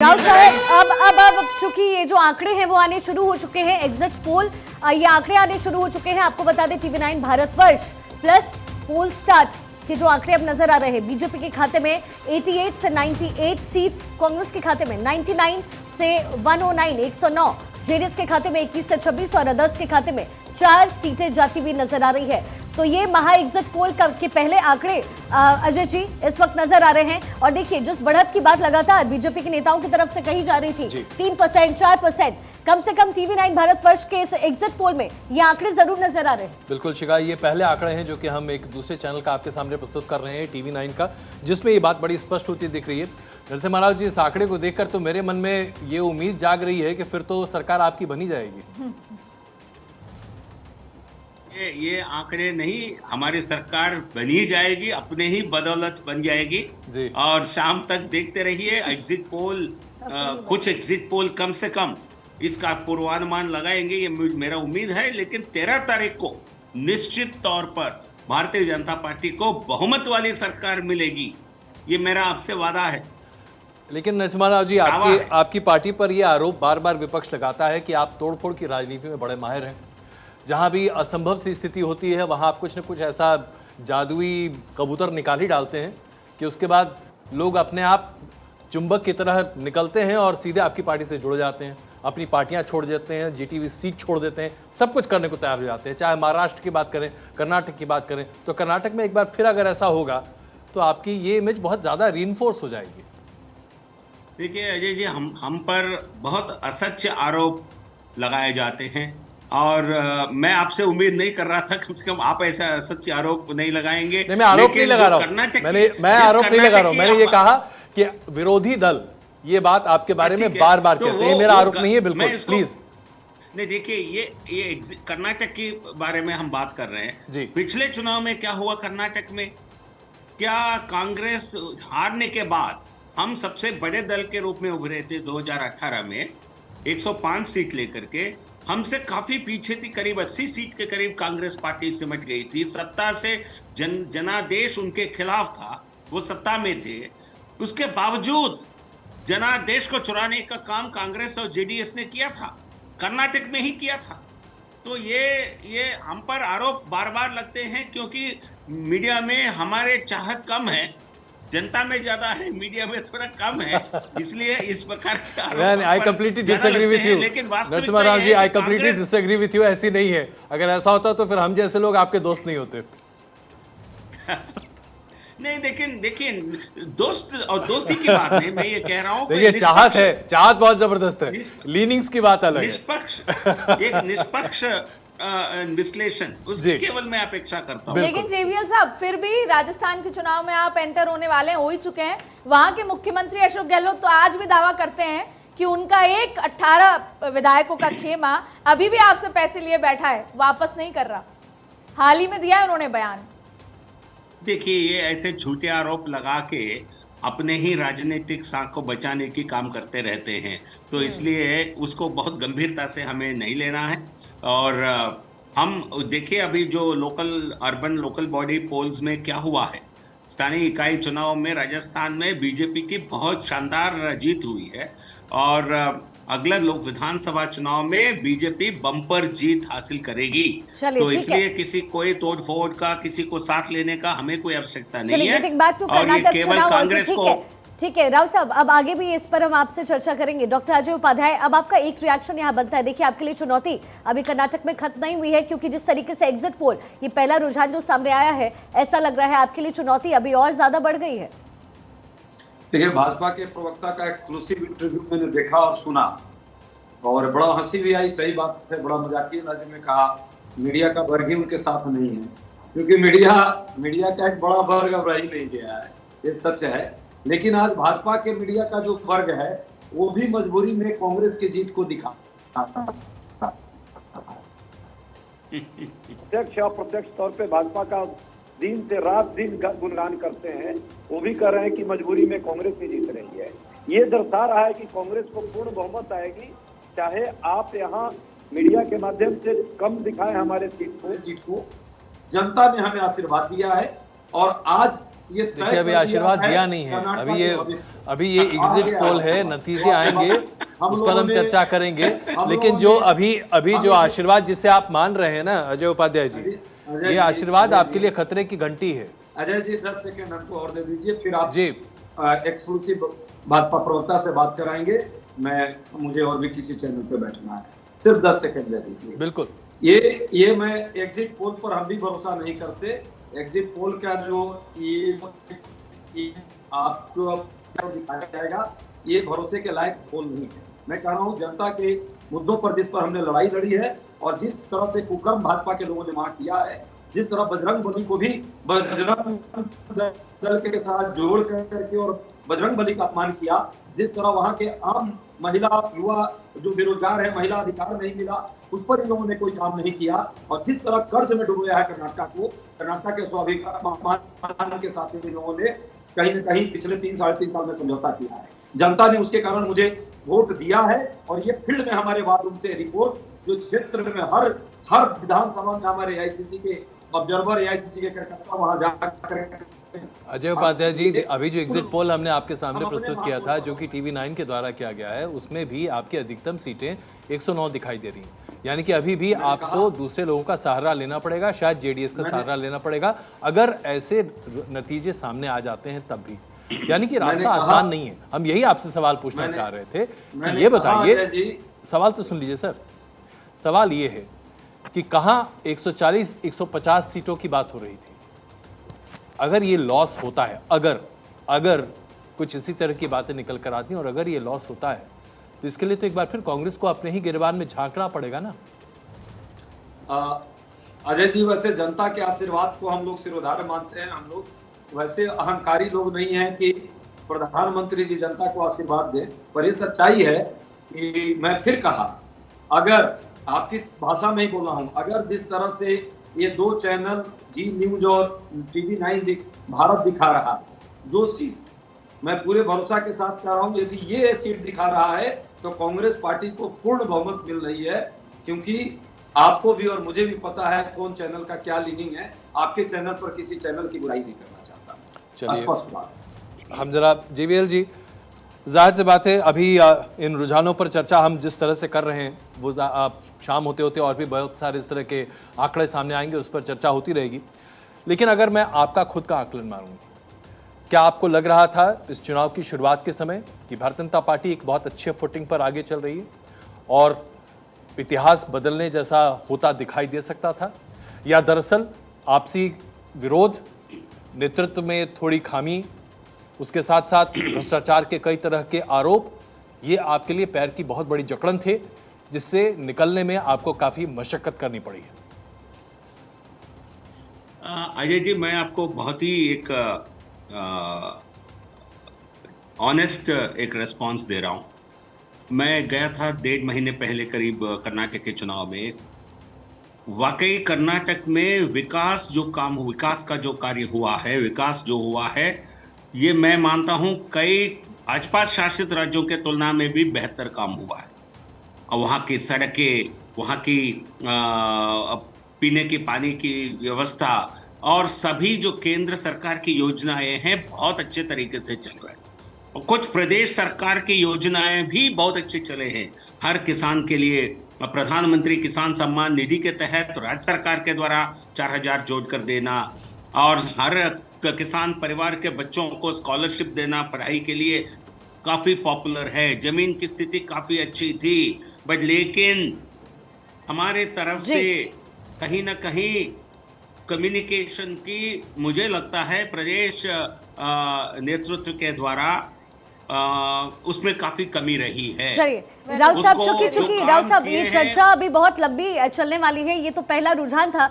राउत साहब, अब चूंकि ये जो आंकड़े हैं वो आने शुरू हो चुके हैं, एग्जिट पोल ये आंकड़े आने शुरू हो चुके हैं। आपको बता दें टीवी9 भारतवर्ष प्लस पोल स्टार्ट के जो आंकड़े अब नजर आ रहे हैं, बीजेपी के खाते में 88 से 98 सीट्स, कांग्रेस के खाते में 99 से 109 109, जेडीएस के खाते में 21 से 26 और अदर्स के खाते में 4 सीटें जाती हुई नजर आ रही है। तो ये महा एग्जिट पोल के पहले आंकड़े अजय जी इस वक्त नजर आ रहे हैं। और देखिए, जिस बढ़त की बात लगातार बीजेपी के नेताओं की तरफ से कही जा रही थी, 3%, 4%, कम से कम टीवी9 भारतवर्ष के इस एग्जिट पोल में ये आंकड़े जरूर नजर आ रहे हैं। बिल्कुल शिखा, ये पहले आंकड़े हैं जो कि हम एक दूसरे चैनल का आपके सामने प्रस्तुत कर रहे हैं, टीवी9 का, जिसमें ये बात बड़ी स्पष्ट होती दिख रही है। नरसिम्हा महाराज जी, इस आंकड़े को देखकर तो मेरे मन में ये उम्मीद जाग रही है कि फिर तो सरकार आपकी बनी जाएगी। ये आंकड़े नहीं, हमारी सरकार बनी जाएगी, अपने ही बदौलत बन जाएगी जी। और शाम तक देखते रहिए एग्जिट पोल, कुछ एग्जिट पोल कम से कम इसका पूर्वानुमान लगाएंगे, ये मेरा उम्मीद है। लेकिन 13 तारीख को निश्चित तौर पर भारतीय जनता पार्टी को बहुमत वाली सरकार मिलेगी, ये मेरा आपसे वादा है। लेकिन नरसिम्हा राव जी, आपकी पार्टी पर यह आरोप बार बार विपक्ष लगाता है कि आप तोड़फोड़ की राजनीति में बड़े माहिर हैं। जहां भी असंभव सी स्थिति होती है वहां आप कुछ न कुछ ऐसा जादुई कबूतर निकाल ही डालते हैं कि उसके बाद लोग अपने आप चुंबक की तरह निकलते हैं और सीधे आपकी पार्टी से जुड़ जाते हैं, अपनी पार्टियां छोड़ देते हैं, जीटीवी सीट छोड़ देते हैं, सब कुछ करने को तैयार हो जाते हैं। चाहे महाराष्ट्र की बात करें, कर्नाटक की बात करें, तो कर्नाटक में एक बार फिर अगर ऐसा होगा तो आपकी ये इमेज बहुत ज़्यादा रीइंफोर्स हो जाएगी। देखिए अजय जी, हम पर बहुत असत्य आरोप लगाए जाते हैं और मैं आपसे उम्मीद नहीं कर रहा था, कम से कम आप ऐसा सच्चे आरोप नहीं लगाएंगे। नहीं, मैं आरोप नहीं लगा रहा हूं, मैं आरोप नहीं लगा रहा हूं। मैंने ये कहा कि विरोधी दल ये बात आपके बारे में बार बार कहते हैं, मेरा आरोप नहीं है बिल्कुल, प्लीज। नहीं, देखिए ये कर्नाटक के बारे में हम बात कर रहे हैं जी। पिछले चुनाव में क्या हुआ कर्नाटक में? क्या कांग्रेस हारने के बाद हम सबसे बड़े दल के रूप में उभरे थे 2018 में 105 सीट लेकर के, हमसे काफी पीछे थी, करीब 80 सीट के करीब कांग्रेस पार्टी सिमट गई थी। सत्ता से जनादेश उनके खिलाफ था, वो सत्ता में थे, उसके बावजूद जनादेश को चुराने का काम कांग्रेस और जेडीएस ने किया था, कर्नाटक में ही किया था। तो ये हम पर आरोप बार बार लगते हैं क्योंकि मीडिया में हमारे चाहत कम है, जनता में ज्यादा है, मीडिया में थोड़ा कम है, इसलिए इस प्रकार के आरोप I completely disagree with you Narasimha Rao ji, I completely disagree with you. ऐसी नहीं है, अगर ऐसा होता तो फिर हम जैसे लोग आपके दोस्त नहीं होते। नहीं, देखिए दोस्त और दोस्ती की बात नहीं, मैं ये कह रहा हूँ, देखिए चाहत है, चाहत बहुत जबरदस्त है, लीनिंग्स की बात अलग है। एक निष्पक्ष विश्लेषण उसकी केवल मैं अपेक्षा करता हूं। लेकिन जेवीएल साहब, फिर भी राजस्थान के चुनाव में आप एंटर होने वाले हैं, हो ही चुके हैं। वहां के मुख्यमंत्री अशोक गहलोत तो आज भी दावा करते हैं कि उनका एक 18 विधायकों का खेमा अभी भी आपसे पैसे लिए बैठा है, वापस नहीं कर रहा। हाल ही में दिया है उन्होंने बयान। देखिए, ये ऐसे झूठे आरोप लगा के अपने ही राजनीतिक साख को बचाने की काम करते रहते हैं, तो इसलिए उसको बहुत गंभीरता से हमें नहीं लेना है। और हम देखिए अभी जो अर्बन लोकल बॉडी पोल्स में क्या हुआ है, स्थानीय इकाई चुनाव में राजस्थान में बीजेपी की बहुत शानदार जीत हुई है और अगला लोक विधानसभा चुनाव में बीजेपी बम्पर जीत हासिल करेगी। तो इसलिए किसी कोई तोड़फोड़ का, किसी को साथ लेने का हमें कोई आवश्यकता नहीं है और ये केवल कांग्रेस को। ठीक है राव साहब, अब आगे भी इस पर हम आपसे चर्चा करेंगे। डॉक्टर अजय उपाध्याय, अब आपका एक रिएक्शन यहाँ बनता है। देखिए, आपके लिए चुनौती अभी कर्नाटक में खत्म नहीं हुई है, क्योंकि जिस तरीके से एग्जिट पोल, ये पहला रुझान जो सामने आया है, ऐसा लग रहा है आपके लिए चुनौती अभी और ज्यादा बढ़ गई है। देखिए, भाजपा के प्रवक्ता का एक्सक्लूसिव इंटरव्यू मैंने देखा और सुना और बड़ा हंसी भी आई। सही बात है, बड़ा मजाकिया अंदाज में कहा मीडिया का वर्ग ही उनके साथ नहीं है, क्योंकि मीडिया का एक बड़ा वर्ग अब रह ही नहीं गया है, ये सच है। लेकिन आज भाजपा के मीडिया का जो वर्ग है वो भी मजबूरी में कांग्रेस की जीत को दिखा, प्रत्यक्ष और अप्रत्यक्ष तौर पे भाजपा का दिन से रात दिन गुणगान करते हैं। वो भी कह रहे हैं कि मजबूरी में कांग्रेस ही जीत रही है। ये दर्शा रहा है कि कांग्रेस को पूर्ण बहुमत आएगी, चाहे आप यहाँ मीडिया के माध्यम से कम दिखाएं हमारे सीट को। जनता ने हमें आशीर्वाद दिया है और आज ये तय देखिए अभी कर दिया आशीर्वाद है दिया नहीं है, कर्नाटका अभी के ये भविष्य। एग्जिट आ गया पोल है, है। नतीजे आएंगे उस पर हम लोगों ने- चर्चा करेंगे। हम लेकिन लोगों जो ने- अभी जो आशीर्वाद जिसे आप मान रहे हैं ना अजय उपाध्याय जी, अजय ये जी, आशीर्वाद अजय आपके जी। लिए खतरे की घंटी है। अजय जी 10 सेकंड हमको और दे दीजिए, फिर आप जी एक्सक्लूसिव भाजपा प्रवक्ता से बात कराएंगे। मुझे और भी किसी चैनल पे बैठना है, सिर्फ 10 सेकंड दे दीजिए। बिल्कुल। ये मैं एग्जिट पोल पर हम भी भरोसा नहीं करते। एग्जिट पोल का जो ये आपको दिखाया जाएगा, ये भरोसे के लायक पोल नहीं है। मैं कह रहा हूँ जनता के मुद्दों पर जिस पर हमने लड़ाई लड़ी है और जिस तरह से कुकर्म भाजपा के लोगों ने वहां किया है, जिस तरह बजरंग बली को भी बजरंग दल के साथ जोड़ करके और बजरंग बली का अपमान किया, जिस तरह वहां के आम महिला युवा जो बेरोजगार है, महिला अधिकार नहीं मिला, उस पर इन लोगों ने कोई काम नहीं किया, और जिस तरह कर्ज में डुबोया है कर्नाटक के स्वाभिमान के साथ इन लोगों ने कहीं न कहीं पिछले 3-3.5 साल में समझौता किया है। जनता ने उसके कारण मुझे वोट दिया है, और ये फील्ड में हमारे वार रूम से रिपोर्ट जो क्षेत्र में हर विधानसभा में हमारे एआईसीसी के ऑब्जर्वर, एआईसीसी के कार्यकर्ता वहां जाकर अजय उपाध्याय जी, अभी जो एग्जिट पोल हमने आपके सामने प्रस्तुत किया था, जो कि TV9 के द्वारा किया गया है, उसमें भी आपकी अधिकतम सीटें 109 दिखाई दे रही हैं। यानी कि अभी भी आपको दूसरे लोगों का सहारा लेना पड़ेगा, शायद जेडीएस का सहारा लेना पड़ेगा, अगर ऐसे नतीजे सामने आ जाते हैं तब भी। यानी कि रास्ता आसान नहीं है। हम यही आपसे सवाल पूछना चाह रहे थे कि ये बताइए, सवाल तो सुन लीजिए सर। सवाल ये है कि कहाँ 140-150 सीटों की बात हो रही थी। अगर ये लॉस होता है, अगर कुछ इसी तरह की बातें निकल कर आती हैं और अगर ये लॉस होता है, तो इसके लिए तो एक बार फिर कांग्रेस को अपने ही गिरबान में झांकना पड़ेगा ना। अजय जी, वैसे जनता के आशीर्वाद को हम लोग सिरोधार्य मानते हैं। हम लोग वैसे अहंकारी लोग नहीं हैं कि प्रधानमंत्री जी जनता को आशीर्वाद दें, पर ये सच्चाई है कि मैं फिर कहा, अगर आपकी भाषा में ही बोला हूं, अगर जिस तरह से ये 2 चैनल जी न्यूज और TV9 भारत दिखा रहा है, जो सीट मैं पूरे भरोसा के साथ कह रहा हूं, यदि ये सीट दिखा रहा है तो कांग्रेस पार्टी को पूर्ण बहुमत मिल रही है, क्योंकि आपको भी और मुझे भी पता है कौन चैनल का क्या लीनिंग है। आपके चैनल पर किसी चैनल की बुराई नहीं करना चाहता, स्पष्ट बात। हम जरा JVL जी, जाहिर सी बात है अभी इन रुझानों पर चर्चा हम जिस तरह से कर रहे हैं, वो शाम होते होते और भी बहुत सारे इस तरह के आंकड़े सामने आएंगे, उस पर चर्चा होती रहेगी। लेकिन अगर मैं आपका खुद का आकलन मारूं, क्या आपको लग रहा था इस चुनाव की शुरुआत के समय कि भारतीय जनता पार्टी एक बहुत अच्छे फुटिंग पर आगे चल रही है और इतिहास बदलने जैसा होता दिखाई दे सकता था, या दरअसल आपसी विरोध, नेतृत्व में थोड़ी खामी, उसके साथ साथ भ्रष्टाचार के कई तरह के आरोप, ये आपके लिए पैर की बहुत बड़ी जकड़न थे, जिससे निकलने में आपको काफी मशक्कत करनी पड़ी है? अजय जी, मैं आपको बहुत ही एक ऑनेस्ट एक रेस्पॉन्स दे रहा हूं। मैं गया था 1.5 महीने पहले करीब कर्नाटक के चुनाव में। वाकई कर्नाटक में विकास का जो कार्य हुआ है, विकास जो हुआ है, ये मैं मानता हूं कई भाजपा शासित राज्यों के तुलना में भी बेहतर काम हुआ है। और वहाँ की सड़कें, वहाँ की पीने के पानी की व्यवस्था और सभी जो केंद्र सरकार की योजनाएं हैं बहुत अच्छे तरीके से चल रहे हैं, और कुछ प्रदेश सरकार की योजनाएं भी बहुत अच्छे चले हैं। हर किसान के लिए प्रधानमंत्री किसान सम्मान निधि के तहत राज्य सरकार के द्वारा 4,000 जोड़ कर देना, और हर किसान परिवार के बच्चों को स्कॉलरशिप देना पढ़ाई के लिए काफी पॉपुलर है। जमीन की स्थिति काफी अच्छी थी, बट लेकिन हमारे तरफ से कहीं ना कहीं कम्युनिकेशन की, मुझे लगता है प्रदेश नेतृत्व के द्वारा उसमें काफी कमी रही है। चलिए राव साहब, चूंकि राव साहब ये चर्चा अभी बहुत लंबी चलने वाली है, ये तो पहला रुझान था।